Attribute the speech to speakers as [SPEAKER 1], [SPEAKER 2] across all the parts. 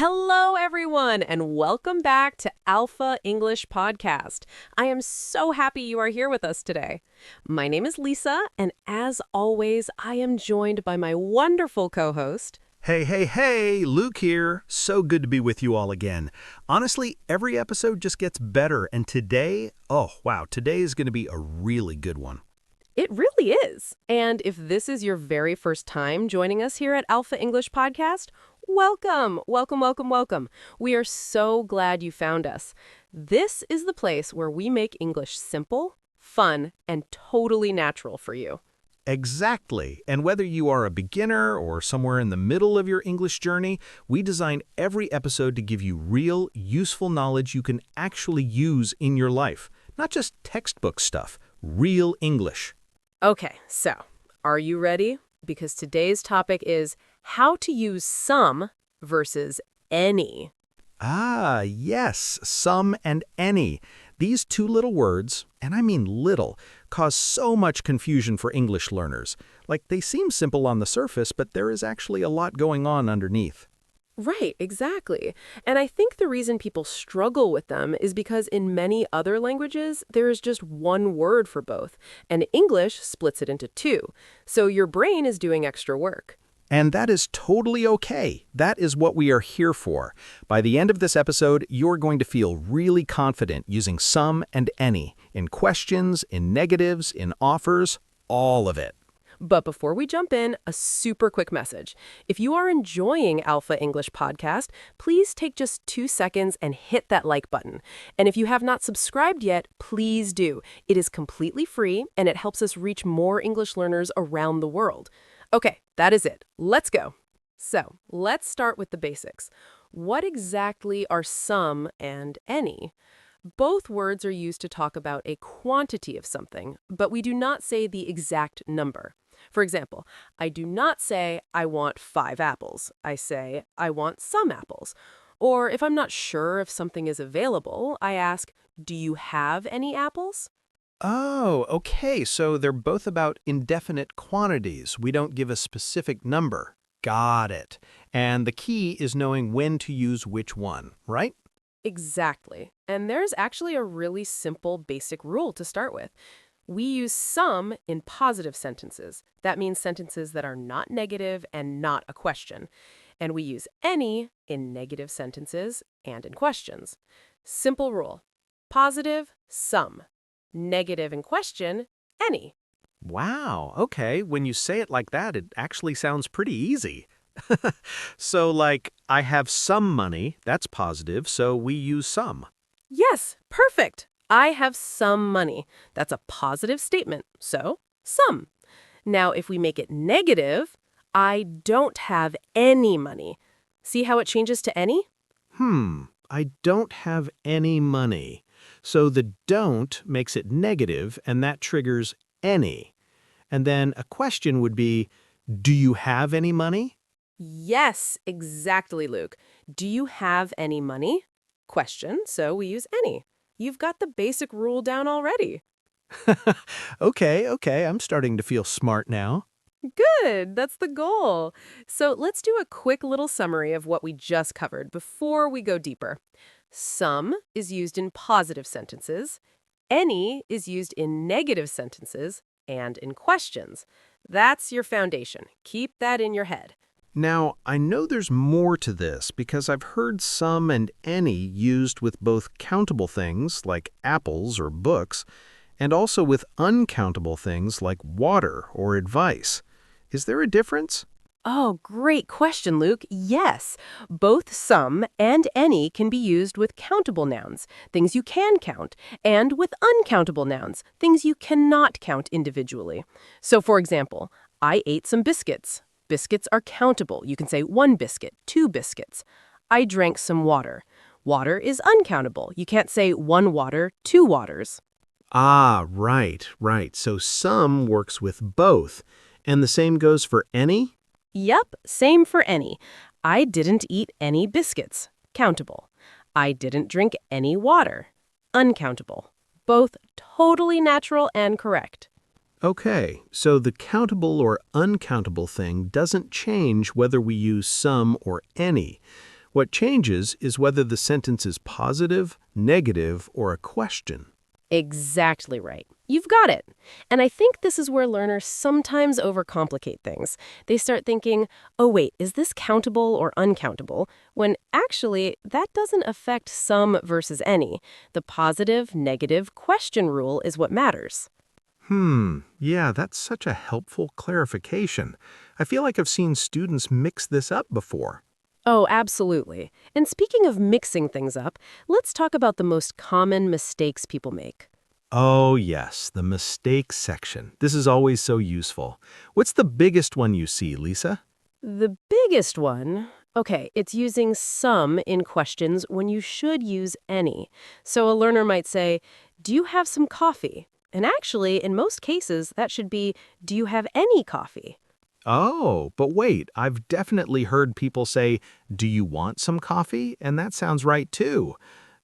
[SPEAKER 1] Hello, everyone, and welcome back to Alpha English Podcast. I am so happy you are here with us today. My name is Lisa, and as always, I am joined by my wonderful co-host.
[SPEAKER 2] Hey, Luke here. So good to be with you all again. Honestly, every episode just gets better, and today is going to be a really good one.
[SPEAKER 1] It really is. And if this is your very first time joining us here at Alpha English Podcast, welcome. We are so glad you found us. This is the place where we make English simple, fun, and totally natural for you.
[SPEAKER 2] Exactly. And whether you are a beginner or somewhere in the middle of your English journey, we design every episode to give you real, useful knowledge you can actually use in your life. Not just textbook stuff, real English.
[SPEAKER 1] Okay, so are you ready? Because today's topic is how to use some versus any.
[SPEAKER 2] Ah, yes, some and any. These two little words, and I mean little, cause so much confusion for English learners. Like, they seem simple on the surface, but there is actually a lot going on underneath.
[SPEAKER 1] Right, exactly. And I think the reason people struggle with them is because in many other languages, there is just one word for both, and English splits it into two. So your brain is doing extra work.
[SPEAKER 2] And that is totally okay. That is what we are here for. By the end of this episode, you're going to feel really confident using some and any, in questions, in negatives, in offers, all of it.
[SPEAKER 1] But before we jump in, a super quick message. If you are enjoying Alpha English Podcast, please take just 2 seconds and hit that like button. And if you have not subscribed yet, please do. It is completely free, and it helps us reach more English learners around the world. Okay, that is it. Let's go. So, let's start with the basics. What exactly are some and any? Both words are used to talk about a quantity of something, but we do not say the exact number. For example, I do not say, I want 5 apples. I say, I want some apples. Or if I'm not sure if something is available, I ask, do you have any apples?
[SPEAKER 2] Oh, okay, so they're both about indefinite quantities. We don't give a specific number. Got it. And the key is knowing when to use which one, right?
[SPEAKER 1] Exactly. And there's actually a really simple basic rule to start with. We use some in positive sentences. That means sentences that are not negative and not a question. And we use any in negative sentences and in questions. Simple rule. Positive, some. Negative in question, any.
[SPEAKER 2] Wow, okay. When you say it like that, it actually sounds pretty easy. So, like, I have some money, that's positive, so we use some.
[SPEAKER 1] Yes, perfect. I have some money. That's a positive statement, so some. Now, if we make it negative, I don't have any money. See how it changes to any?
[SPEAKER 2] I don't have any money. So the don't makes it negative, and that triggers any. And then a question would be, do you have any money?
[SPEAKER 1] Yes, exactly, Luke. Do you have any money? Question, so we use any. You've got the basic rule down already.
[SPEAKER 2] Okay, I'm starting to feel smart now.
[SPEAKER 1] Good, that's the goal. So let's do a quick little summary of what we just covered before we go deeper. Some is used in positive sentences. Any is used in negative sentences and in questions. That's your foundation. Keep that in your head.
[SPEAKER 2] Now, I know there's more to this because I've heard some and any used with both countable things like apples or books, and also with uncountable things like water or advice. Is there a difference?
[SPEAKER 1] Oh, great question, Luke. Yes, both some and any can be used with countable nouns, things you can count, and with uncountable nouns, things you cannot count individually. So, for example, I ate some biscuits. Biscuits are countable. You can say 1 biscuit, 2 biscuits. I drank some water. Water is uncountable. You can't say 1 water, 2 waters.
[SPEAKER 2] Ah, right. So some works with both. And the same goes for any?
[SPEAKER 1] Yep, same for any. I didn't eat any biscuits. Countable. I didn't drink any water. Uncountable. Both totally natural and correct.
[SPEAKER 2] Okay, so the countable or uncountable thing doesn't change whether we use some or any. What changes is whether the sentence is positive, negative, or a question.
[SPEAKER 1] Exactly right. You've got it. And I think this is where learners sometimes overcomplicate things. They start thinking, oh wait, is this countable or uncountable? When actually, that doesn't affect some versus any. The positive, negative question rule is what matters.
[SPEAKER 2] Yeah, that's such a helpful clarification. I feel like I've seen students mix this up before.
[SPEAKER 1] Oh, absolutely. And speaking of mixing things up, let's talk about the most common mistakes people make.
[SPEAKER 2] Oh, yes, the mistake section. This is always so useful. What's the biggest one you see, Lisa?
[SPEAKER 1] The biggest one, okay, it's using some in questions when you should use any. So a learner might say, do you have some coffee? And actually, in most cases, that should be, do you have any coffee?
[SPEAKER 2] Oh, but wait, I've definitely heard people say, do you want some coffee? And that sounds right too.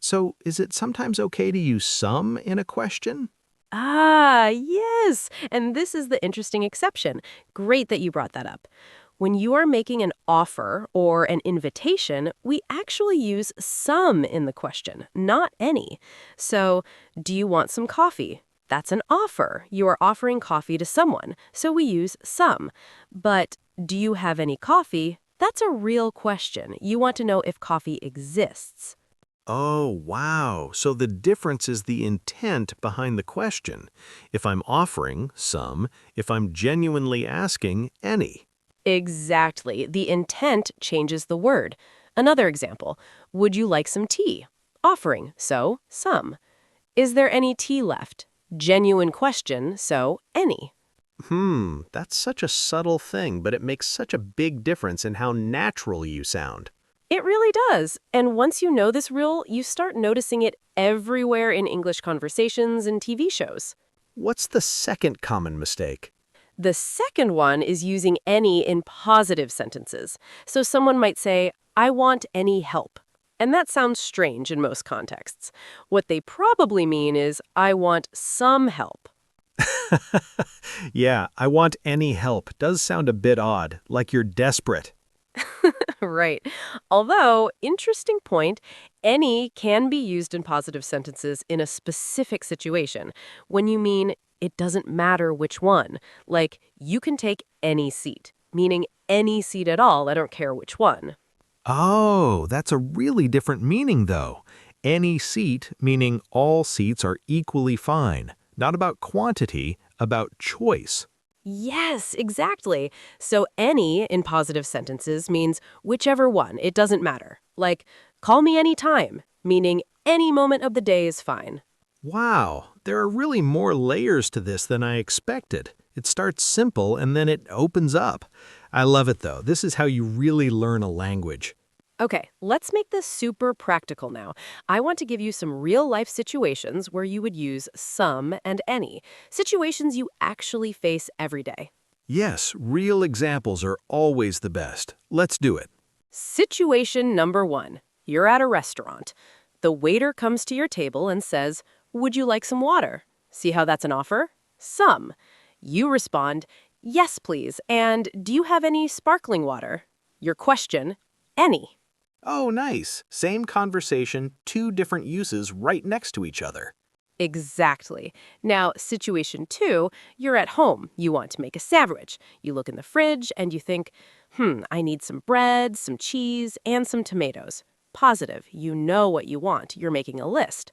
[SPEAKER 2] So is it sometimes okay to use some in a question?
[SPEAKER 1] Ah, yes. And this is the interesting exception. Great that you brought that up. When you are making an offer or an invitation, we actually use some in the question, not any. So, do you want some coffee? That's an offer. You are offering coffee to someone, so we use some. But do you have any coffee? That's a real question. You want to know if coffee exists.
[SPEAKER 2] Oh, wow. So the difference is the intent behind the question. If I'm offering some, if I'm genuinely asking any.
[SPEAKER 1] Exactly. The intent changes the word. Another example, would you like some tea? Offering, so some. Is there any tea left? Genuine question, so any.
[SPEAKER 2] That's such a subtle thing, but it makes such a big difference in how natural you sound.
[SPEAKER 1] It really does. And once you know this rule, you start noticing it everywhere in English conversations and TV shows.
[SPEAKER 2] What's the second common mistake?
[SPEAKER 1] The second one is using any in positive sentences. So someone might say, I want any help. And that sounds strange in most contexts. What they probably mean is, I want some help.
[SPEAKER 2] Yeah, I want any help does sound a bit odd, like you're desperate.
[SPEAKER 1] Right. Although, interesting point, any can be used in positive sentences in a specific situation. When you mean, it doesn't matter which one. Like, you can take any seat, meaning any seat at all, I don't care which one.
[SPEAKER 2] Oh, that's a really different meaning, though. Any seat, meaning all seats are equally fine. Not about quantity, about choice.
[SPEAKER 1] Yes, exactly. So any in positive sentences means whichever one, it doesn't matter. Like, call me anytime, meaning any moment of the day is fine.
[SPEAKER 2] Wow, there are really more layers to this than I expected. It starts simple and then it opens up. I love it, though. This is how you really learn a language.
[SPEAKER 1] Okay, let's make this super practical now. I want to give you some real-life situations where you would use some and any. Situations you actually face every day.
[SPEAKER 2] Yes, real examples are always the best. Let's do it.
[SPEAKER 1] Situation number 1. You're at a restaurant. The waiter comes to your table and says, would you like some water? See how that's an offer? Some. You respond, yes, please, and do you have any sparkling water? Your question, any.
[SPEAKER 2] Oh, nice. Same conversation, two different uses right next to each other.
[SPEAKER 1] Exactly. Now, situation 2, you're at home. You want to make a sandwich. You look in the fridge and you think, I need some bread, some cheese, and some tomatoes. Positive. You know what you want. You're making a list.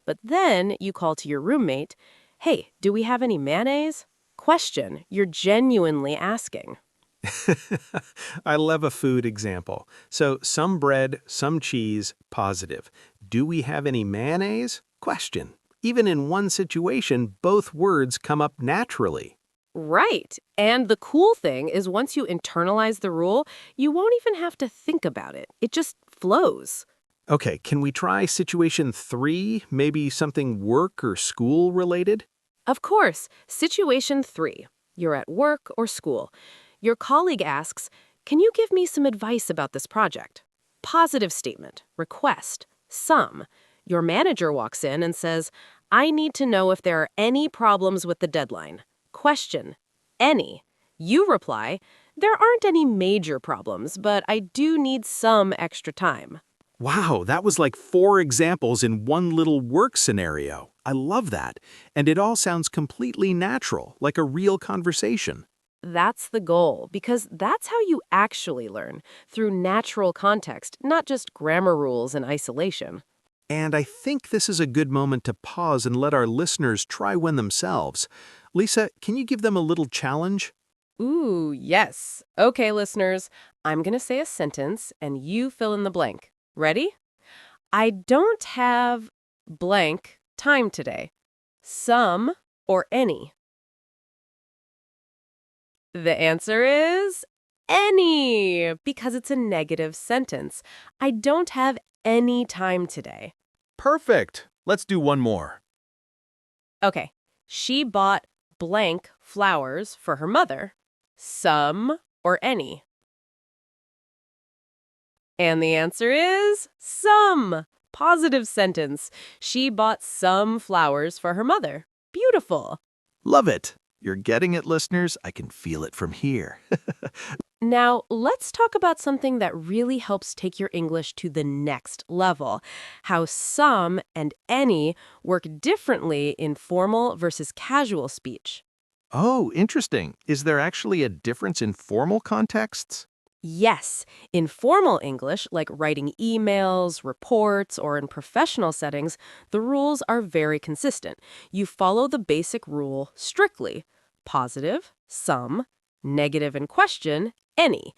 [SPEAKER 1] But then you call to your roommate, hey, do we have any mayonnaise? Question. You're genuinely asking.
[SPEAKER 2] I love a food example. So some bread, some cheese, positive. Do we have any mayonnaise? Question. Even in one situation, both words come up naturally.
[SPEAKER 1] Right. And the cool thing is once you internalize the rule, you won't even have to think about it. It just flows.
[SPEAKER 2] Okay, can we try situation 3? Maybe something work or school related?
[SPEAKER 1] Of course. Situation 3. You're at work or school. Your colleague asks, can you give me some advice about this project? Positive statement, request, some. Your manager walks in and says, I need to know if there are any problems with the deadline. Question, any. You reply, There aren't any major problems, but I do need some extra time.
[SPEAKER 3] Wow, that was like 4 examples in one little work scenario. I love that. And it all sounds completely natural, like a real conversation.
[SPEAKER 1] That's the goal, because that's how you actually learn, through natural context, not just grammar rules in isolation.
[SPEAKER 3] And I think this is a good moment to pause and let our listeners try one themselves. Lisa, can you give them a little challenge?
[SPEAKER 1] Ooh, yes. Okay, listeners, I'm going to say a sentence and you fill in the blank. Ready? I don't have blank time today. Some or any. The answer is any, because it's a negative sentence. I don't have any time today.
[SPEAKER 3] Perfect. Let's do one more.
[SPEAKER 1] Okay, she bought blank flowers for her mother. Some or any. And the answer is some. Positive sentence. She bought some flowers for her mother. Beautiful.
[SPEAKER 3] Love it. You're getting it, listeners. I can feel it from here.
[SPEAKER 1] Now, let's talk about something that really helps take your English to the next level. How some and any work differently in formal versus casual speech.
[SPEAKER 3] Oh, interesting. Is there actually a difference in formal contexts?
[SPEAKER 1] Yes, in formal English, like writing emails, reports, or in professional settings, the rules are very consistent. You follow the basic rule strictly. Positive, some; negative and question, any.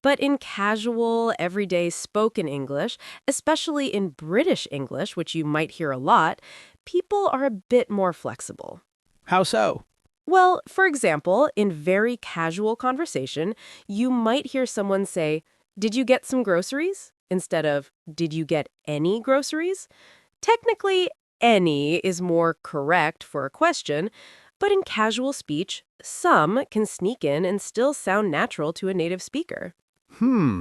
[SPEAKER 1] But in casual, everyday spoken English, especially in British English, which you might hear a lot, people are a bit more flexible.
[SPEAKER 3] How so?
[SPEAKER 1] Well, for example, in very casual conversation, you might hear someone say, "Did you get some groceries?" instead of, "Did you get any groceries?" Technically, any is more correct for a question, but in casual speech, some can sneak in and still sound natural to a native speaker.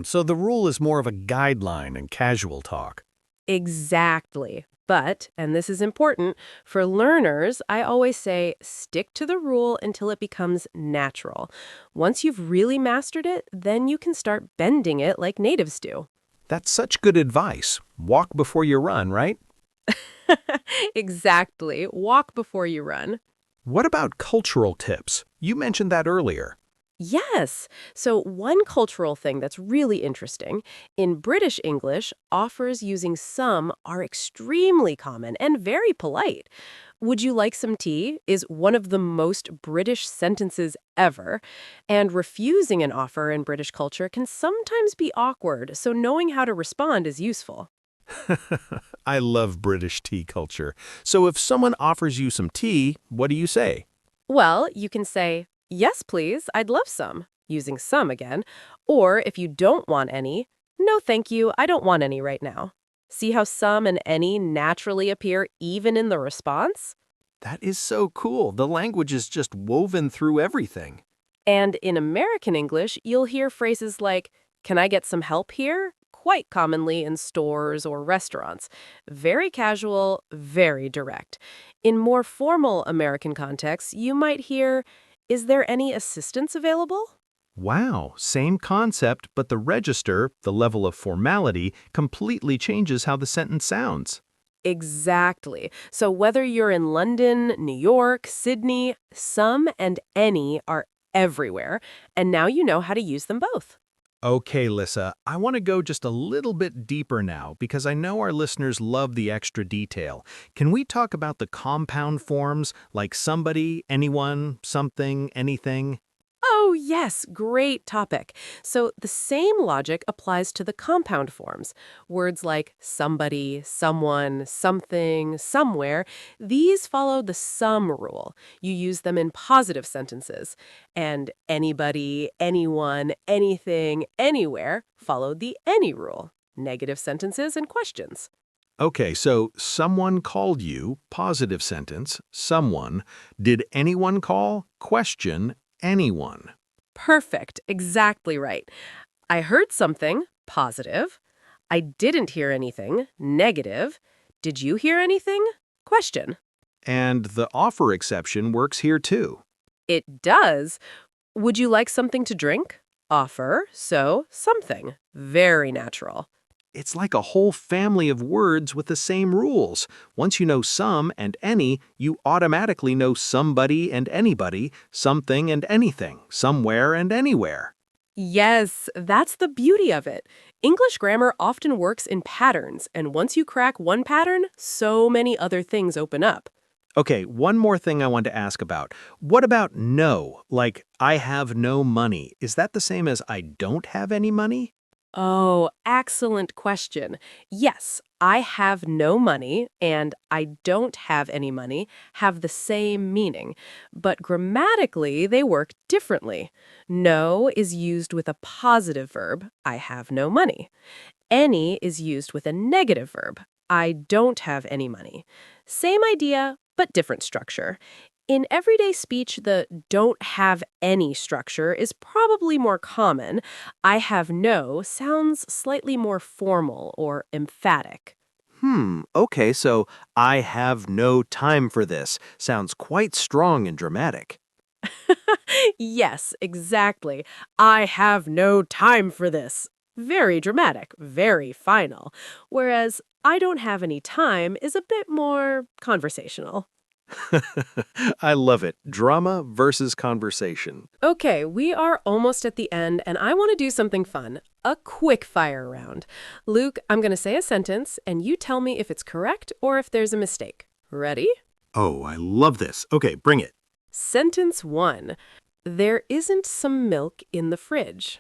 [SPEAKER 3] So the rule is more of a guideline in casual talk.
[SPEAKER 1] Exactly. But, and this is important, for learners, I always say stick to the rule until it becomes natural. Once you've really mastered it, then you can start bending it like natives do.
[SPEAKER 3] That's such good advice. Walk before you run, right?
[SPEAKER 1] Exactly. Walk before you run.
[SPEAKER 3] What about cultural tips? You mentioned that earlier.
[SPEAKER 1] Yes. So, one cultural thing that's really interesting in British English, offers using some are extremely common and very polite. "Would you like some tea?" is one of the most British sentences ever. And refusing an offer in British culture can sometimes be awkward, so knowing how to respond is useful.
[SPEAKER 3] I love British tea culture. So if someone offers you some tea, what do you say?
[SPEAKER 1] Well, you can say, "Yes, please, I'd love some," using some again. Or if you don't want any, "No, thank you, I don't want any right now." See how some and any naturally appear even in the response?
[SPEAKER 3] That is so cool. The language is just woven through everything.
[SPEAKER 1] And in American English, you'll hear phrases like, "Can I get some help here?" quite commonly in stores or restaurants. Very casual, very direct. In more formal American contexts, you might hear, "Is there any assistance available?"
[SPEAKER 3] Wow, same concept, but the register, the level of formality, completely changes how the sentence sounds.
[SPEAKER 1] Exactly. So whether you're in London, New York, Sydney, some and any are everywhere, and now you know how to use them both.
[SPEAKER 3] Okay, Lissa, I want to go just a little bit deeper now because I know our listeners love the extra detail. Can we talk about the compound forms like somebody, anyone, something, anything?
[SPEAKER 1] Oh, yes, great topic. So the same logic applies to the compound forms. Words like somebody, someone, something, somewhere, these follow the some rule. You use them in positive sentences. And anybody, anyone, anything, anywhere follow the any rule. Negative sentences and questions.
[SPEAKER 3] Okay, so someone called you, positive sentence, someone. Did anyone call? Question, anyone.
[SPEAKER 1] Perfect, exactly right. I heard something, positive. I didn't hear anything, negative. Did you hear anything? Question.
[SPEAKER 3] And the offer exception works here too.
[SPEAKER 1] It does. Would you like something to drink? Offer, so something. Very natural.
[SPEAKER 3] It's like a whole family of words with the same rules. Once you know some and any, you automatically know somebody and anybody, something and anything, somewhere and anywhere.
[SPEAKER 1] Yes, that's the beauty of it. English grammar often works in patterns, and once you crack one pattern, so many other things open up.
[SPEAKER 3] Okay, one more thing I want to ask about. What about no? Like, I have no money. Is that the same as I don't have any money?
[SPEAKER 1] Oh, excellent question. Yes, I have no money and I don't have any money have the same meaning, but grammatically they work differently. No is used with a positive verb, I have no money. Any is used with a negative verb, I don't have any money. Same idea, but different structure. In everyday speech, the don't have any structure is probably more common. I have no sounds slightly more formal or emphatic.
[SPEAKER 3] Okay, so I have no time for this. Sounds quite strong and dramatic.
[SPEAKER 1] Yes, exactly. I have no time for this. Very dramatic, very final. Whereas I don't have any time is a bit more conversational.
[SPEAKER 3] I love it. Drama versus conversation.
[SPEAKER 1] Okay, we are almost at the end, and I want to do something fun. A quick fire round. Luke, I'm going to say a sentence, and you tell me if it's correct or if there's a mistake. Ready?
[SPEAKER 3] Oh, I love this. Okay, bring it.
[SPEAKER 1] Sentence 1. There isn't some milk in the fridge.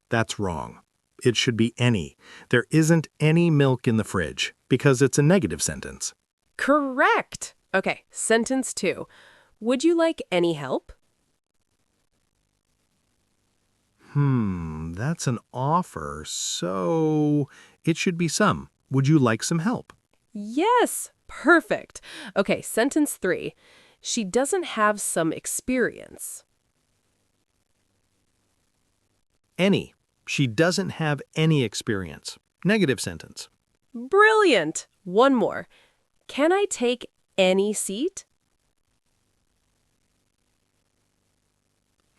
[SPEAKER 3] That's wrong. It should be any. There isn't any milk in the fridge because it's a negative sentence.
[SPEAKER 1] Correct! Okay, sentence 2. Would you like any help?
[SPEAKER 3] That's an offer, so it should be some. Would you like some help?
[SPEAKER 1] Yes! Perfect. Okay, sentence 3. She doesn't have some experience.
[SPEAKER 3] Any. She doesn't have any experience. Negative sentence.
[SPEAKER 1] Brilliant! One more. Can I take any seat?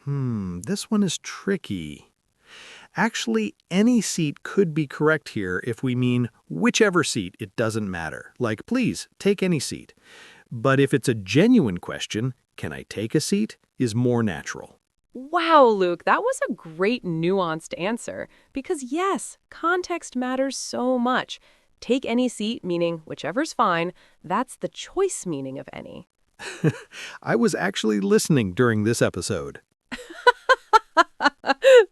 [SPEAKER 3] This one is tricky. Actually, any seat could be correct here if we mean whichever seat, it doesn't matter. Like, please, take any seat. But if it's a genuine question, can I take a seat, is more natural.
[SPEAKER 1] Wow, Luke, that was a great nuanced answer. Because yes, context matters so much. Take any seat, meaning whichever's fine, that's the choice meaning of any.
[SPEAKER 3] I was actually listening during this episode.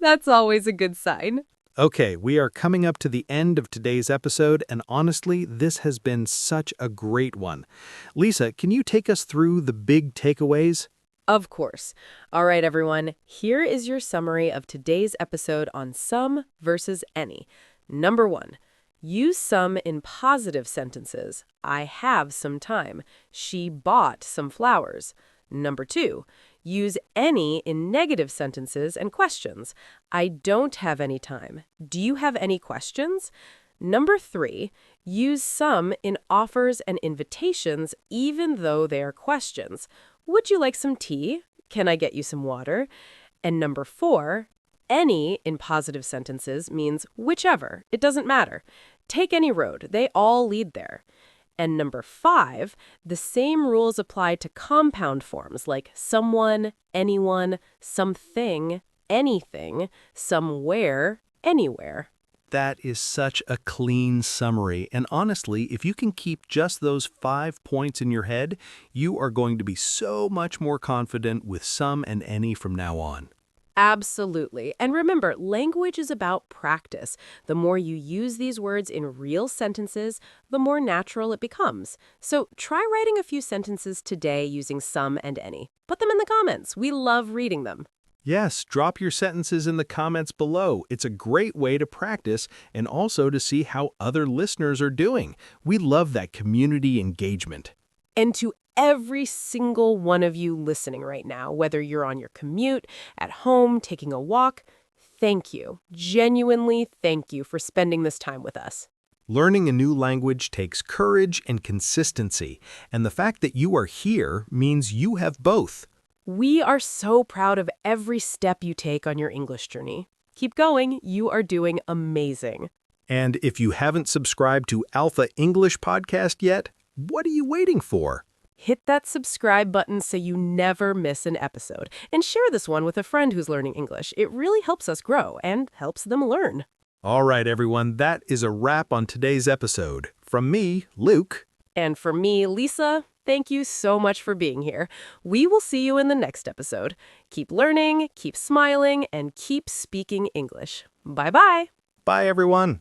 [SPEAKER 1] That's always a good sign.
[SPEAKER 3] Okay, we are coming up to the end of today's episode, and honestly, this has been such a great one. Lisa, can you take us through the big takeaways?
[SPEAKER 1] Of course. All right, everyone, here is your summary of today's episode on some versus any. Number 1, use some in positive sentences. I have some time. She bought some flowers. Number 2, use any in negative sentences and questions. I don't have any time. Do you have any questions? Number 3, use some in offers and invitations even though they are questions. Would you like some tea? Can I get you some water? And number 4, any in positive sentences means whichever. It doesn't matter. Take any road. They all lead there. And number 5, the same rules apply to compound forms like someone, anyone, something, anything, somewhere, anywhere.
[SPEAKER 3] That is such a clean summary, and honestly, if you can keep just those 5 points in your head, you are going to be so much more confident with some and any from now on.
[SPEAKER 1] Absolutely. And remember, language is about practice. The more you use these words in real sentences, the more natural it becomes. So try writing a few sentences today using some and any. Put them in the comments. We love reading them.
[SPEAKER 3] Yes, drop your sentences in the comments below. It's a great way to practice and also to see how other listeners are doing. We love that community engagement.
[SPEAKER 1] And to every single one of you listening right now, whether you're on your commute, at home, taking a walk, thank you. Genuinely thank you for spending this time with us.
[SPEAKER 3] Learning a new language takes courage and consistency, and the fact that you are here means you have both.
[SPEAKER 1] We are so proud of every step you take on your English journey. Keep going. You are doing amazing.
[SPEAKER 3] And if you haven't subscribed to Alpha English Podcast yet, what are you waiting for?
[SPEAKER 1] Hit that subscribe button so you never miss an episode. And share this one with a friend who's learning English. It really helps us grow and helps them learn.
[SPEAKER 3] All right, everyone, that is a wrap on today's episode. From me, Luke.
[SPEAKER 1] And for me, Lisa, thank you so much for being here. We will see you in the next episode. Keep learning, keep smiling, and keep speaking English. Bye-bye.
[SPEAKER 3] Bye, everyone.